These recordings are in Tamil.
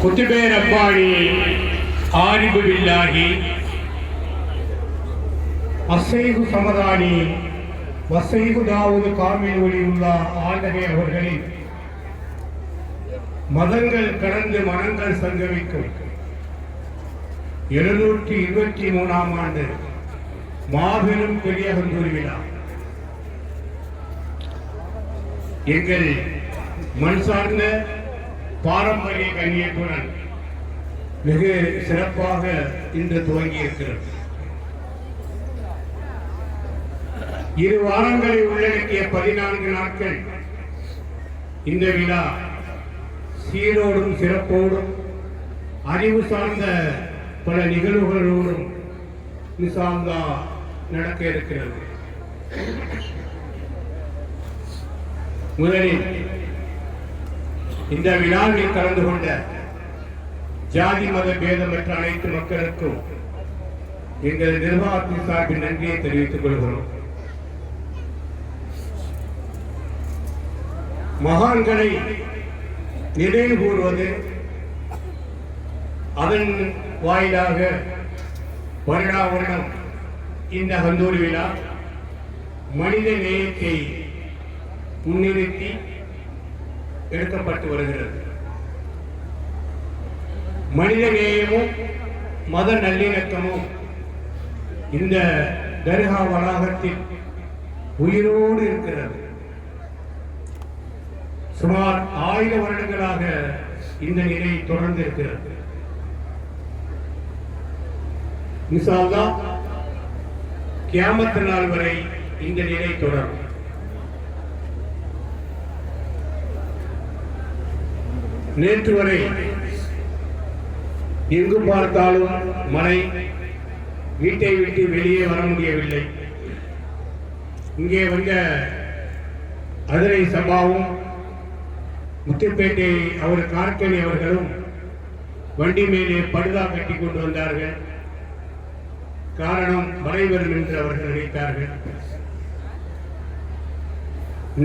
குத்துபே ரப்பானி ஆரிபு பில்லாஹி அசைகு சமதானி வசைகு தாவூது காமில் ஒளியுள்ளா ஆண்டகை அவர்களின் மதங்கள் கடந்து மனங்கள் சங்கமிக்கும் 723ஆம் ஆண்டு மாபெரும் பெரிய கந்தூரி விழா எங்கள் மண் சார்ந்த பாரம்பரிய கண்ணியத்துடன் மிக சிறப்பாக இன்று துவங்கி இருக்கிறது. 2 வாரங்களை உள்ளடக்கிய 14 நாட்கள் இந்த விழா சீரோடும் சிறப்போடும் அறிவு சார்ந்த பல நிகழ்வுகளோடும் நிசாந்தா நடக்க இருக்கிறது. முதலில் இந்த விழாவில் கலந்து கொண்ட ஜாதி மத பேதமற்ற அனைத்து மக்களுக்கும் எங்கள் நிர்வாகத்தின் சார்பில் நன்றியை தெரிவித்துக் கொள்கிறோம். மகான்களை நினைவு கூறுவது, அதன் வாயிலாக வருடா வருடம் இந்த கந்தூரி விழா மனித நேயத்தை முன்னிறுத்தி எடுக்கப்பட்டு வருகிறது. மனித நேயமும் மத நல்லிணக்கமும் இந்த தர்கா வளாகத்தில் உயிரோடு இருக்கிறது. சுமார் 1000 வருடங்களாக இந்த நிலை தொடர்ந்து இருக்கிறது. இன்ஷா அல்லாஹ் கியாமத் நாள் வரை இந்த நிலை தொடரும். நேற்று வரை எங்கு பார்த்தாலும் மழை, வீட்டை விட்டு வெளியே வர முடியவில்லை. இங்கே வந்த அதிரை சபாவும் முத்துப்பேட்டை அவர் கார்கனி அவர்களும் வண்டி மேலே படுதா கட்டி கொண்டு வந்தார்கள். காரணம் மழை வரும் என்று அவர்கள் நினைத்தார்கள்.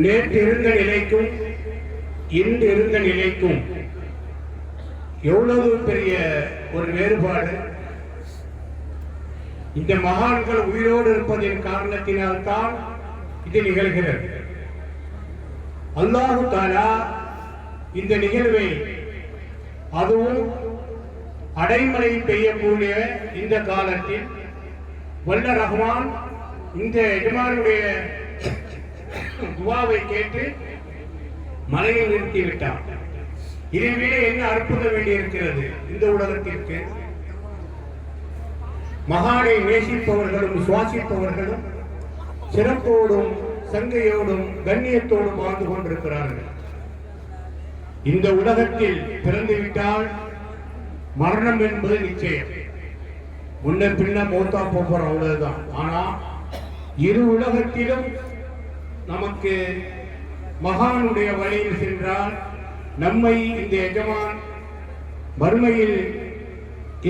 நேற்று இருந்த நிலைக்கும் இன்று இருந்த நிலைக்கும் எவ்வளவு பெரிய ஒரு வேறுபாடு! இந்த மகான்கள் உயிரோடு இருப்பதின் காரணத்தினால்தான் இது நிகழ்கிறது. அல்லாஹு தஆலா இந்த நிகழ்வை, அதுவும் அடைமழை பெய்யக்கூடிய இந்த காலத்தில் வல்ல ரஹ்மான் இந்த எஜமானுடைய துவாவை கேட்டு மழையை நிறுத்திவிட்டார். இதைவிட என்ன அற்புதம் வேண்டியிருக்கிறது இந்த உலகத்திற்கு? மகானை நேசிப்பவர்களும் சுவாசிப்பவர்களும் சிறப்போடும் சங்கையோடும் கண்ணியத்தோடும் வாழ்ந்து கொண்டிருக்கிறார்கள். இந்த உலகத்தில் பிறந்துவிட்டால் மரணம் என்பது நிச்சயம். முன்ன பின்ன மௌத்தா போறோம், அவ்வளவுதான். ஆனா இரு உலகத்திலும் நமக்கு மகானுடைய வழியில் சென்றால் நம்மை இந்த எஜமான் மறுமையில்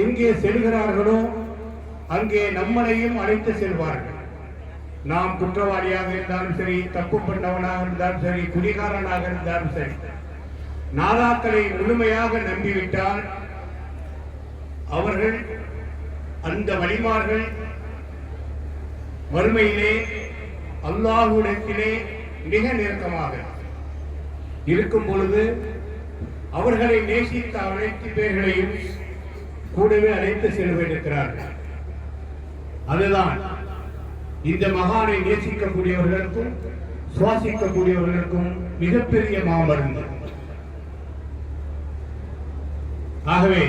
எங்கே செல்கிறார்களோ அங்கே நம்மளையும் அழைத்து செல்வார்கள். நாம் குற்றவாளியாக இருந்தாலும் சரி, தப்பு பண்ணவனாக இருந்தாலும் சரி, குடிகாரனாக இருந்தாலும் சரி, நாதாக்களை முழுமையாக நம்பிவிட்டால் அவர்கள், அந்த வழிமார்கள் வறுமையிலே அல்லாஹ்விடத்திலே மிக நெருக்கமாக இருக்கும் பொழுது அவர்களை நேசித்த அனைத்து பேர்களையும் கூடவே அழைத்து செல்வதற்கிறார்கள். அதுதான் இந்த மகானை நேசிக்கக்கூடியவர்களுக்கும் சுவாசிக்கக்கூடியவர்களுக்கும் மிகப்பெரிய மாமருந்து. ஆகவே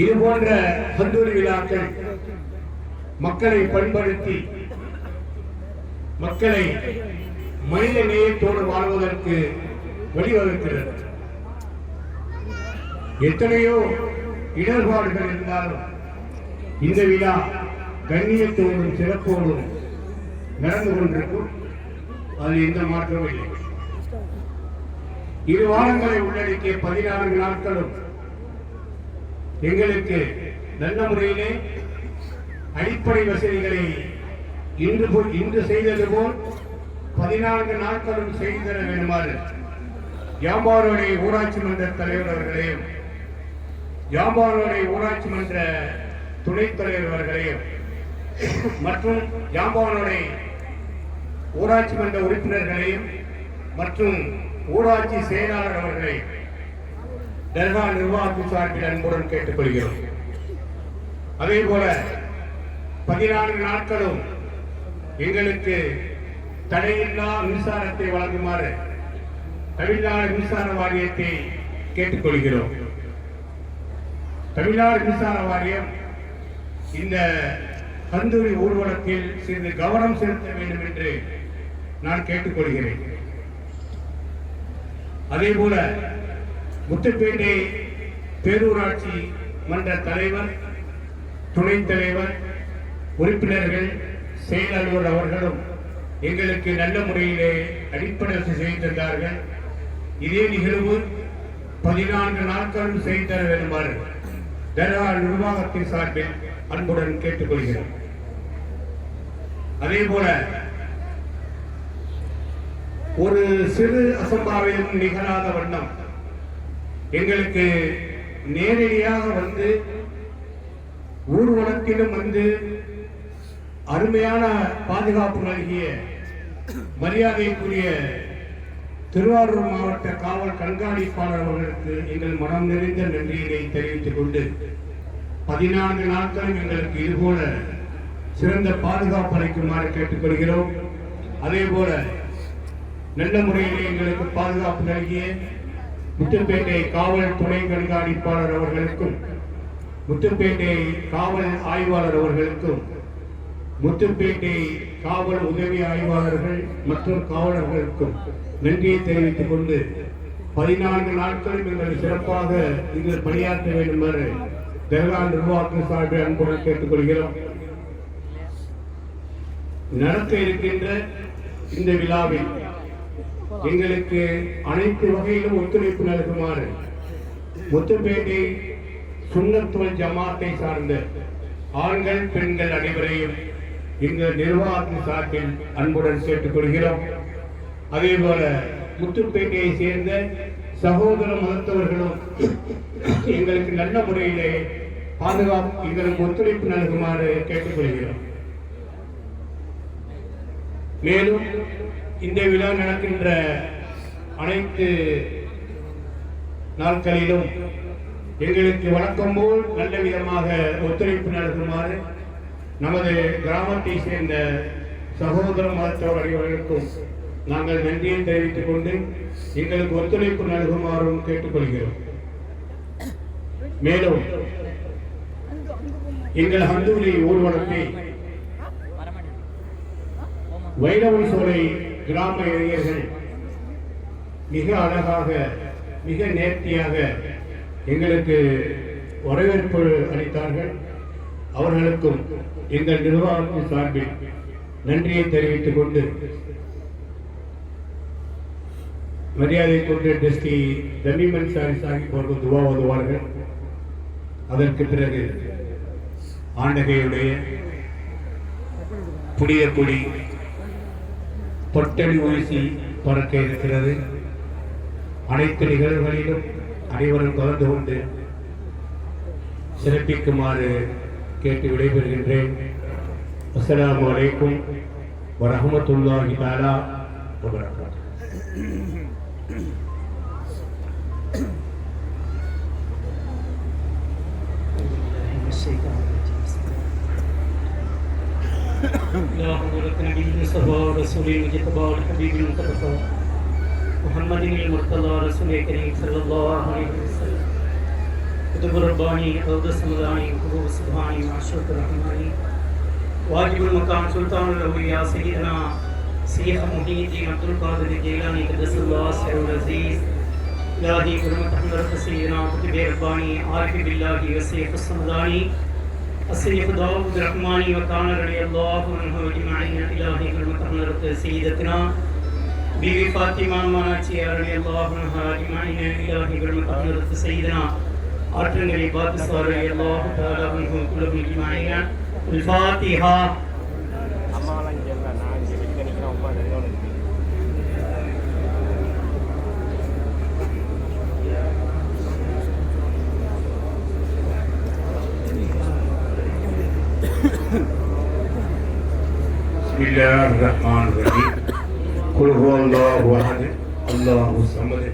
இது போன்ற கந்தூரி விழாக்கள் மக்களை பண்படுத்தி மக்களை மனித நேயத்தோடு வாழ்வதற்கு வழிவகுக்கிறது. எத்தனையோ இடர்பாடுகள் இருந்தாலும் இந்த விழா கண்ணியத்தோடும் சிறப்போடும் நடந்து கொண்டிருக்கும். அதில் எந்த மாற்றமும் இல்லை. 2 வாரங்களை உள்ளடக்கிய 14 நாட்களும் எங்களுக்கு நல்ல முறையிலே அடிப்படை வசதிகளை இன்று செய்தது போல் 14 நாட்களும் செய்து தர வேண்டுமாறு ஜாம்பானோடை ஊராட்சி மன்ற தலைவர் அவர்களையும் ஜாம்பானோடை ஊராட்சி மன்ற துணைத் தலைவர் அவர்களையும் மற்றும் ஜாம்பானோடை ஊராட்சி மன்ற உறுப்பினர்களையும் மற்றும் ஊராட்சி செயலாளர் அவர்களை தர்கா நிர்வாகத்தின் சார்பில் அன்புடன் கேட்டுக்கொள்கிறோம். அதே போல 14 நாட்களும் எங்களுக்கு தடையில்லா மின்சாரத்தை வழங்குமாறு தமிழ்நாடு மின்சார வாரியத்தை கேட்டுக்கொள்கிறோம். தமிழ்நாடு மின்சார வாரியம் இந்த கந்தூரி ஊர்வலத்தில் சிறிது கவனம் செலுத்த வேண்டும் என்று நான் கேட்டுக்கொள்கிறேன். அதேபோல முத்துப்பேட்டை பேரூராட்சி மன்ற தலைவர், துணைத் தலைவர், உறுப்பினர்கள், செயலாளர் அவர்களும் எங்களுக்கு நல்ல முறையிலே அடிப்படை செய்து தந்தார்கள். இதே நிகழ்வு 14 நாட்களும் செய்து தர வேண்டுமாறு தர்கா நிர்வாகத்தின் சார்பில் அன்புடன் கேட்டுக்கொள்கிறோம். அதே போல ஒரு சிறு அசம்பாவிதம் நிகழாத வண்ணம் எங்களுக்கு நேரடியாக வந்து ஊர்வலத்திலும் வந்து அருமையான பாதுகாப்பு நல்கிய மரியாதைக்குரிய திருவாரூர் மாவட்ட காவல் கண்காணிப்பாளர் அவர்களுக்கு எங்கள் மனம் நிறைந்த நன்றியினை தெரிவித்துக் கொண்டு 14 நாட்களும் எங்களுக்கு இதுபோல சிறந்த பாதுகாப்பு அளிக்குமாறு கேட்டுக்கொள்கிறோம். அதே போல நல்ல முறையிலே எங்களுக்கு பாதுகாப்பு நல்கிய முத்துப்பேட்டை காவல் துணை கண்காணிப்பாளர் அவர்களுக்கும், முத்துப்பேட்டை காவல் ஆய்வாளர் அவர்களுக்கும், முத்துப்பேட்டை காவல் உதவி ஆய்வாளர்கள் மற்றும் காவலர்களுக்கும் நன்றியை தெரிவித்துக் கொண்டு 14 நாட்களும் எங்கள் சிறப்பாக இங்கு பணியாற்ற வேண்டும் என்று தர்கா நிர்வாகத்தின் சார்பில் அன்புடன் கேட்டுக்கொள்கிறோம். நடக்க இருக்கின்ற இந்த விழாவில் எங்களுக்கு அனைத்து வகையிலும் ஒத்துழைப்பு நல்குமாறு முத்துப்பேட்டை சுன்னத்துல் ஜமாத்தை சார்ந்த ஆண்கள் பெண்கள் அனைவரையும் எங்கள் நிர்வாகத்தின் சார்பில் அன்புடன் கேட்டுக்கொள்கிறோம். அதே போல முத்துப்பேட்டையை சேர்ந்த சகோதர மதத்தவர்களும் எங்களுக்கு நல்ல முறையிலே பாதுகாப்பு எங்களுக்கு ஒத்துழைப்பு நல்குமாறு கேட்டுக்கொள்கிறோம். மேலும் இந்த விழா நடக்கின்ற அனைத்து நாட்களிலும் எங்களுக்கு வழக்கம் போல் நல்ல விதமாக ஒத்துழைப்பு நல்குமாறு நமது கிராமத்தை சேர்ந்த சகோதர மதத்தவர் அனைவருக்கும் நாங்கள் நன்றியை தெரிவித்துக் கொண்டு எங்களுக்கு ஒத்துழைப்பு நல்குமாறும் கேட்டுக்கொள்கிறோம். மேலும் எங்கள் ஹந்தூரி ஊர்வலத்தை வைரவன் சோலை கிராம இளைஞர்கள் மிக அழகாக மிக நேர்த்தியாக எங்களுக்கு வரவேற்பு அளித்தார்கள். அவர்களுக்கும் எங்கள் நிர்வாகத்தின் சார்பில் நன்றியை தெரிவித்துக் கொண்டு மரியாதை கொண்டு டிஸ்ட்ரி தமீமன் சாஹிப் அவர்கள் துவா ஓதுவார்கள். அதற்கு பிறகு ஆண்டகையுடைய புனித கொடி பொட்டடி வீசி பறக்க இருக்கிறது. அனைத்து நிகழ்வுகளிலும் அனைவரும் கலந்து கொண்டு சிறப்பிக்குமாறு கேட்டு விடைபெறுகின்றேன். அஸ்ஸலாமு அலைக்கும் வரஹ்மத்துல்லாஹி தஆலா வ பரகாத்துஹு. वाजिबुल मकाम सुल्तानुल औलिया सय्यदना शेख मुहीद्दीन अब्दुल कादिर जिलानी क़द्दसल्लाहु सिर्रुल अज़ीज़ इलाही हुर्मत हज़रत सय्यदना कुतुब रब्बानी आरिफ बिल्लाही व शेख समदानी अस्सैयद दाऊद रहमानी व कान रलियल्लाहु अन्हु अजमईन इलाही हुर्मत हज़रत सय्यदतना बीवी फातिमा मानाची रलियल्लाहु अन्हा अजमईन इलाही हुर्मत हज़रत सय्यदना आठंगली बादशाह रलियल्लाहु तआला अन्हु कुल्लुहुम अजमईन الفاتحة. الله الرحمن الرحيم قل هو الله أحد الله الصمد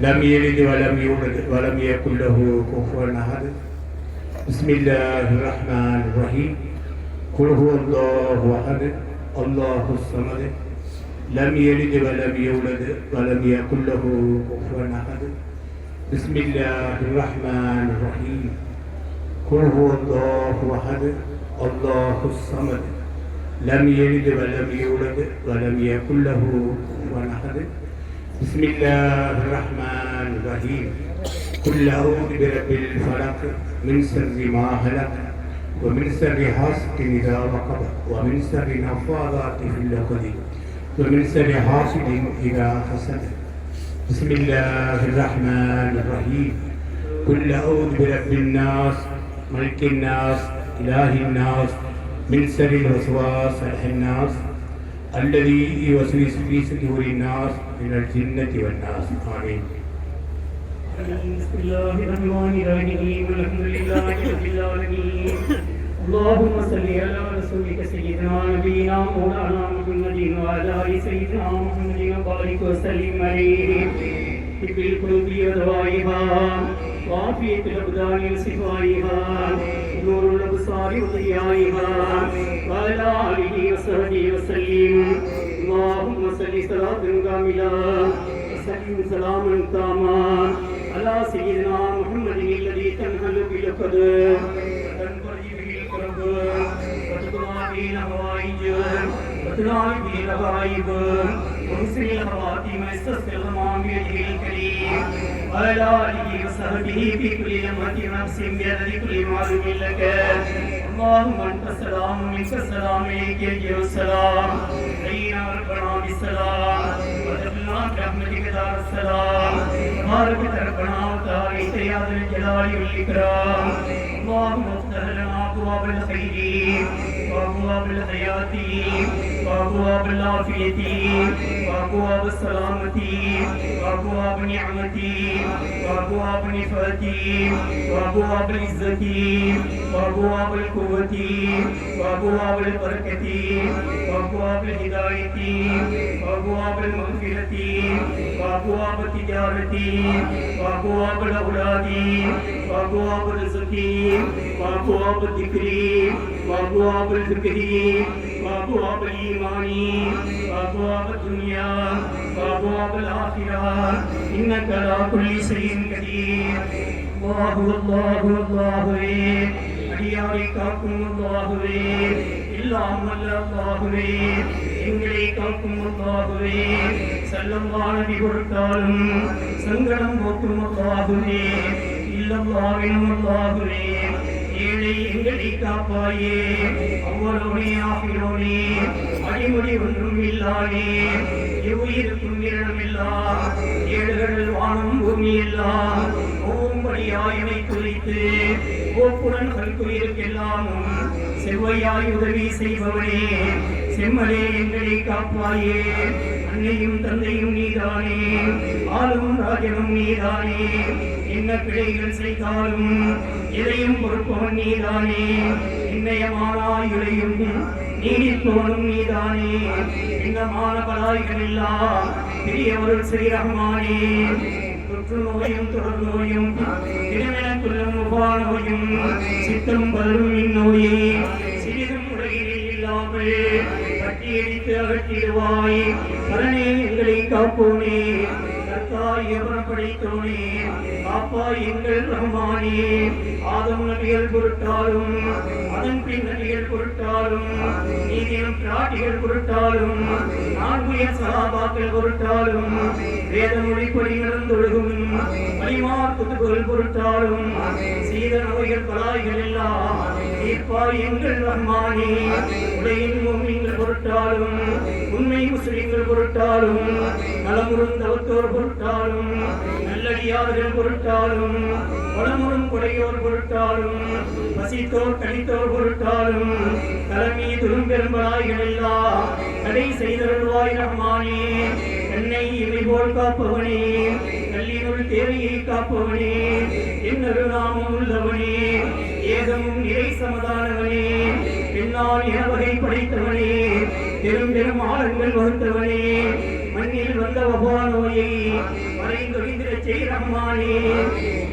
لم يلد ولم يولد ولم يكن له كفوا أحد بسم الله الرحمن الرحيم قل هو الله أحد الله الصمد لم يلد ولم يولد ولم يكن له كفوا أحد بسم الله الرحمن الرحيم قل هو الله أحد الله الصمد لم يلد ولم يولد ولم يكن له كفوا أحد بسم الله الرحمن الرحيم قل أعوذ برب الفلق من شر ما خلق ومن شر حاسد إذا وقب ومن شر النفاثات في العقد ومن شر حاسد إذا حسد بسم الله الرحمن الرحيم قل أعوذ برب الناس ملك الناس إله الناس من شر الوسواس الخناس الذي يوسوس في صدور الناس من الجنة والناس آمين. بسم الله الرحمن الرحيم الحمد لله رب العالمين اللهم صل على رسولك سيدنا نبينا مولانا محمد وعلى آل سيدنا محمد وبارك وسلم عليه طب القلوب ودوائها وعافية الأبدان وشفائها نور الأبصار وضيائها وعلى آله وصحبه وسلم اللهم صل صلاة كاملة وسلم سلاما تاما على سيدنا محمد الذي تنهل بالعقد وتنفرج به الكرب وتقضى به الحوائج وتنال به الرغائب ومسر الخواتيم استسقى الغمام بيده الكريم وعلى آله وصحبه في كل لمحة ونفس بعدد كل معلوم لك اللهم أنت السلام ومنك السلام إليك يرجع السلام حينا ربنا بالسلام وادخلنا برحمتك دار السلام بارك ربنا وتعالى يا ذا الجلال والإكرام اللهم افتح لنا أبواب الخير وأبواب الحياة وأبواب العافية وأبواب السلامة وأبواب نعمة وأبواب نفرة وأبواب العزة وأبواب القوة وأبواب البركة وأبواب الهداية وأبواب المغفرة وأبواب التجارة وأبواب الأولاد وأبواب الرزق وأبواب الذكر وأبواب الفقه وأبواب الإيمان وأبواب الدنيا وأبواب الآخرة إنك على كل شيء قدير الله الله الله அடியாரை காக்கும் அல்லாஹுவே இல்லாமல் அல்லாஹுவே எங்களை காக்கும் அல்லாஹுவே செல்லம்மான பொருட்டாலும் சங்கடம் போக்கும் அல்லாஹுவே இல்லல்லாவினும் அல்லாஹுவே ஏழை எங்களை காப்பாயே அவ்வளோனே ஆகியோனே அடிமுடி ஒன்றும் இல்லானே எவ்வுயிருக்கும் இடமில்லா ஏழுகள் வானம் பூமி எல்லாம் ஓம்படியாயனை குறித்து கோப்புடன் கல்குயிருக்கெல்லாமும் செவ்வையாய் உதவி செய்பவனே செம்மலே எங்களை காப்பாயே அன்னையும் தந்தையும் நீதானே ஆளும் ராஜனும் நீதானே என்ன பிழைகள் செய்தாலும் எதையும் பொறுப்பவன் நீதானே இன்னயமானாயுளையும் நீடிப்பவனும் நீதானே இன்னமான பலாய்கள் எல்லாம் பெரியவர்கள் ஸ்ரீரஹ்மானே தொற்று நோயும் தொடர் நோயும் திருமணக்குள்ளும் உபாநோயும் சித்தம் பலரும் இந்நோயே சிறிதும் உலகில் இல்லாமல் பட்டியடித்து அகற்றிடுவாய் பலனே எங்களை காப்போனே கர்த்தாய் எவரம் படைத்தோனே காப்பாய் எங்கள் ரஹ்மானே ஆதம் நபிகள் பொருட்டாலும் அதன் பின் நபிகள் பொருட்டாலும் நீதியும் பிராட்டிகள் பொருட்டாலும் நான்குய சகாபாக்கள் பொருட்டாலும் வேத மொழிப்படி நடந்தொழுகும் வலிமார் குத்துகள் பொருட்டாலும் சீத நோய்கள் பலாய்கள் எல்லாம் தீர்ப்பாய் எங்கள் ரஹ்மானே உடையின் மோமின்கள் பொருட்டாலும் உண்மை முஸ்லிம்கள் பொருட்டாலும் நலமுறும் தவத்தோர் பொருட்டாலும் நல்லடியார்கள் பொருட்டாலும் வளமுறும் கொடையோர் பொருட்டாலும் பசித்தோர் கழித்தோர் பொருட்டாலும் தலைமை துரும்பெரும்பலாய்கள் எல்லாம் தடை செய்தருள்வாய் ரஹ்மானே என்னை இவை போல் காப்பவனே நல்லினுள் தேவையை காப்பவனே என்னொரு நாமம் உள்ளவனே வேதமும் நிலை சமதானவனே, பெண்ணால் இனவகை படைத்தவனே, பெரும் பெரும் ஆழங்கள் வகுத்தவனே, மண்ணில் வந்த வபா நோயை மறைந்தொழிந்திடச் செய் ரஹ்மானே,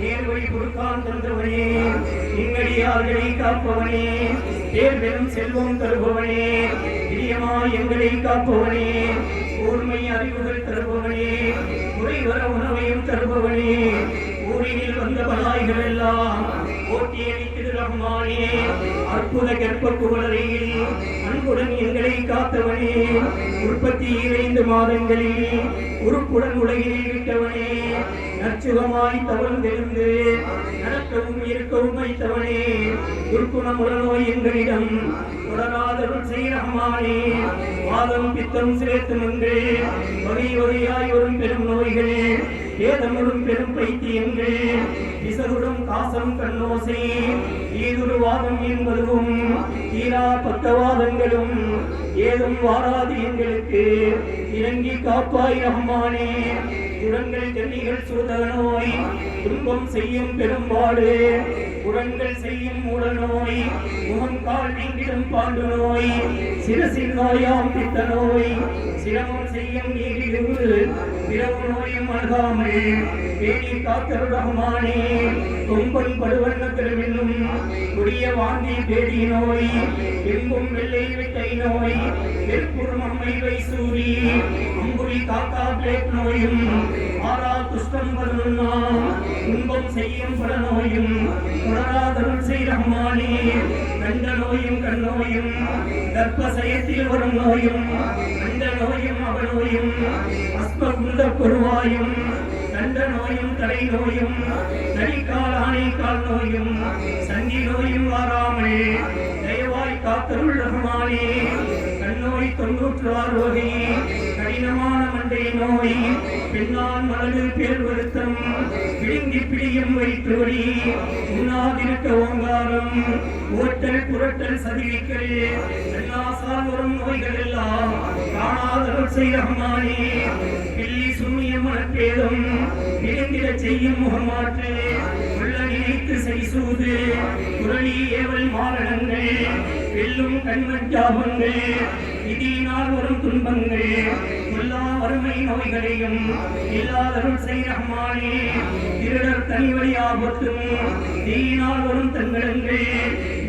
நேர்வழி பொறுக்கான் தந்தவனே, எங்கடியார்களை காப்பவனே, பேர் பெரும் செல்வம் தருபவனே, பிரியமாய் எங்களை காப்பவனே, கூர்மை அறிவுகள் தருபவனே, முறைவர உணவையும் தருபவனே, ஊரினில் வந்த பலாய்கள் எல்லாம் ஓட்டி அளித்திடு ரஹ்மானே, அற்புத கற்ப குவளையில் அன்புடன் எங்களை காத்தவனே, உற்பத்தி 5 மாதங்களில் உறுப்புடன் உலகில் விட்டவனே, நற்சுகமாய் தவழ்ந்தெழுந்து நடக்கவும் இருக்கவும் வைத்தவனே, துர்க்குணமுடனோய் எங்களிடம் தொடராதருள் செய் ரஹ்மானே, வாதம் பித்தம் சிரேத்தனங்கள் வகை வகையாய் வரும் பெரும் நோய்கள், ஏதமுறும் பெரும் பைத்தியங்கள், விசகுடும் காசம் கண்ணோசை, ஈதுரு வாதம் என்பதும் தீரா பக்கவாதங்களும் ஏதும் வாராது எங்களுக்கு இறங்கி காப்பாய் ரஹ்மானே, உடன்கள் தென்னிகள் சூத நோய் துன்பம் செய்யும் பெரும்பாடு, உடன்கள் செய்யும் மூட நோய், முகம் கால் நீங்கிடும் பாண்டு நோய், சிரசின் நோயாம் பித்த நோய், சிரமம் செய்யும் நீரிழிவு பிறவு நோயும் அணுகாமல் பேணி காத்தருள் ரஹ்மானே, கொம்பன் படுவண்ண பெருவென்னும் கொடிய வாந்தி பேடி நோய், எங்கும் வெள்ளை வெட்டை நோய், நெற்புறம் அம்மை வைசூரி, அம்புரி காக்கா பிளேக் நோயும், ஆரா குஷ்டம் வருணா, துன்பம் செய்யும் பல நோயும், தொடராதருள் செய் ரஹ்மானே, கண்ட நோயும் கண்ணோயும், கர்ப்பசயத்தில் வரும் நோயும், கண்ட நோயும் அவநோயும், அஸ்ப குந்த பொருவாயும், கண்ட நோயும் தலை நோயும், தடிக்கால் ஆணைக்கால் நோயும், சந்தி நோயும் வாராமல் தயவாய் காத்தருள் ரஹ்மானே, கண்ணோய் 96 வகை, கடினமான மண்டை நோய், பெண்ணான் மலடு பேர் வருத்தம், பிடுங்கி பிடியும் வயிற்று வலி, உண்ணாதிருக்க ஓங்காரம், ஓட்டல் புரட்டல் சதிவிக்கல், என்னாசால் வரும் நோய்கள் எல்லாம் காணாதருள் செய் ரஹ்மானே, பில்லி சுண்ணிய மனப்பேதம் பிடிந்திடச் செய்யும் முகமாற்று, உள்ள நினைத்து செய்சூது குரலி ஏவல் மாரணங்கள், வெல்லும் கண்மஞ்சாபங்கள், விதியினால் வரும் துன்பங்கள், எல்லா வறுமை நோய்களையும் இல்லாதருள் செய் ரஹ்மானே, திருடர் தனிவழி ஆபத்தும் தீயினால் வரும் தங்கடங்கள்,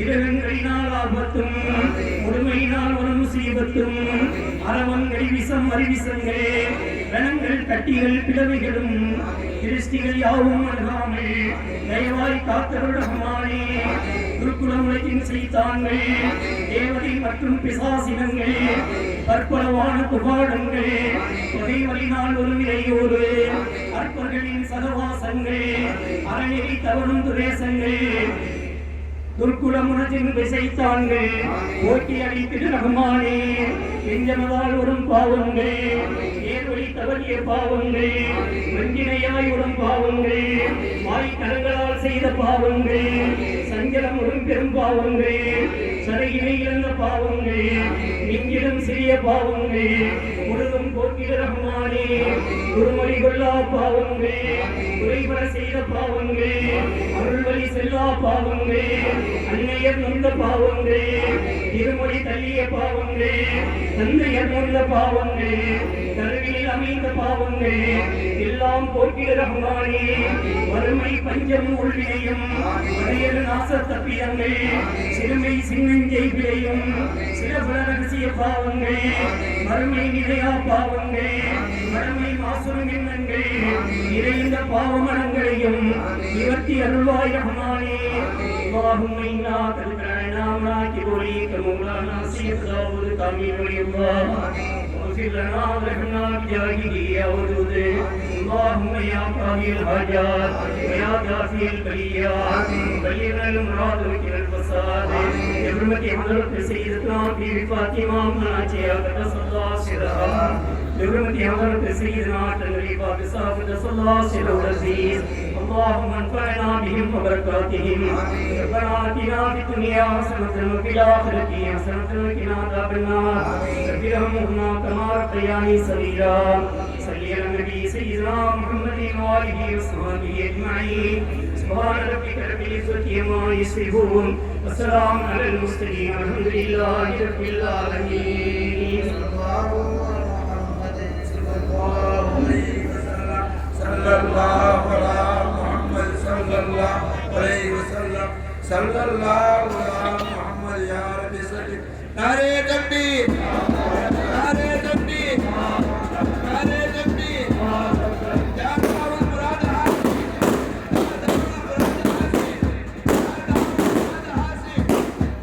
இரகங்களினால் ஆபத்தும் முழுமையினால் வரும் சீபத்தும், அரவங்கள் விஷம் அறிவிசங்கள், ரணங்கள் கட்டிகள் பிளவைகளும் திருஷ்டிகள் யாவும் அணுகாமல் தயவாய் காத்தருள் ரஹ்மானே, குருகுலமுலகின் செய்தான்கள், தேவதை மற்றும் பிசாசினங்கள், பற்பலவான புகாடங்கள், பகைவலினால் ஒரு நிலையோடு அற்பர்களின் சகவாசங்கள், அறநெறி தவறும் துரேசங்கள், துர்க்குலமுனத்தின் விசைத்தான்கள் ஓட்டி அடித்திடு ரஹ்மானே, நெஞ்சமதால் வரும் பாவங்கள், நேர்வழி தவறிய பாவங்கள், வஞ்சினையாய் வரும் பாவங்கள், வாய்க்கரங்களால் செய்த பாவங்கள், சஞ்சலம் வரும் பெரும் பாவங்கள், சரையினை இழந்த பாவங்கள், நெஞ்சிலும் சிறிய பாவங்கள், முழுதும் போக்கிடு ரஹ்மானே, குருமொழி கொள்ளா பாவங்கள், குறைபட செய்த பாவங்கள், அருள்வழி செல்லா பாவங்கள், அன்னையர் நொந்த பாவங்கள், இருமொழி தள்ளிய பாவங்கள், தந்தையர் நொந்த பாவங்கள், கருவியில் அமைந்த பாவங்கள் எல்லாம் போக்கிடு ரஹ்மானே, வறுமை பஞ்சம் உள்வினையும் வரையறு நாச தப்பியங்கள், சிறுமை சின்னஞ்சை பிழையும் சிறபல ரகசிய பாவங்கள், மறுமை நிலையா பாவங்கள், மறுமை மாசுரும் எண்ணங்கள், நிறைந்த பாவமனங்களையும் இவர்த்தி அருள்வாய் ரஹ்மானே, اللهم إنا تذكرنا مناك وليك مولانا سيد داود كامل ولي الله، واغفر لنا ورحمنا بجاهه يا ودود، اللهم يا قاضي الحاجات ويا دافع البليات، بلغنا المراد وكل الفساد، بحرمة حضرة سيدتنا بيبي فاطمة مناجية قدس الله سرها، بحرمة حضرة سيدنا تنري باب صاحب قدس الله سره العزيز، اللهم انفعنا بهم وبركاتهم، ربنا آتنا في الدنيا حسنة وفي الآخرة حسنة وقنا عذاب النار، رب ارحمهما كما ربياني صغيرا، صل على النبي سيدنا محمد آله وصحبه أجمعين سبحان ربك رب العزة عما يصفون وسلام على المرسلين والحمد لله رب العالمين. صلى الله على محمد صلى الله عليه وسلم صلى الله على محمد يا رب صل. नारे तकबीर।